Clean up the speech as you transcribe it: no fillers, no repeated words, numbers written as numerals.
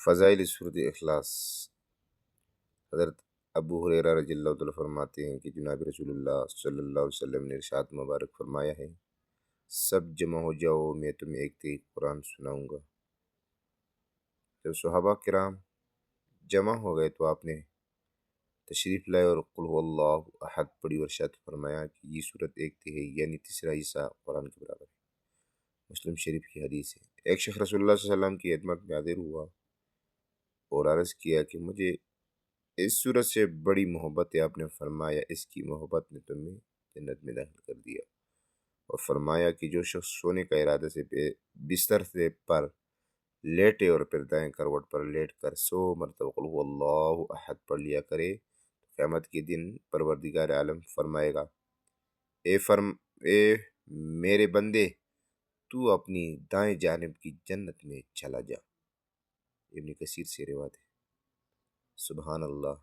فضائل سورۃ اخلاص۔ حضرت ابو ہریرہ رضی اللہ تعالیٰ فرماتے ہیں کہ جناب رسول اللہ صلی اللہ علیہ وسلم نے ارشاد مبارک فرمایا ہے، سب جمع ہو جاؤ، میں تمہیں ایک ایک قرآن سناؤں گا۔ جب صحابہ کرام جمع ہو گئے تو آپ نے تشریف لائے اور قل هو اللہ احد پڑھی اور ارشاد فرمایا کہ یہ صورت ایک تہائی یعنی تیسرا حصہ قرآن کے برابر ہے۔ مسلم شریف کی حدیث ہے۔ ایک شخص رسول اللہ صلی اللہ علیہ وسلم کی خدمت میں حاضر ہوا اور عرض کیا کہ مجھے اس صورت سے بڑی محبت ہے۔ آپ نے فرمایا اس کی محبت نے تمہیں جنت میں داخل کر دیا، اور فرمایا کہ جو شخص سونے کا ارادہ سے بستر سے پر لیٹے اور پھر دائیں کروٹ پر لیٹ کر 100 مرتبہ قل هو اللہ احد پڑھ لیا کرے، قیامت کے دن پروردگار عالم فرمائے گا، اے میرے بندے، تو اپنی دائیں جانب کی جنت میں چلا جا۔ ابن کثیر سے روایت ہے۔ سبحان اللہ۔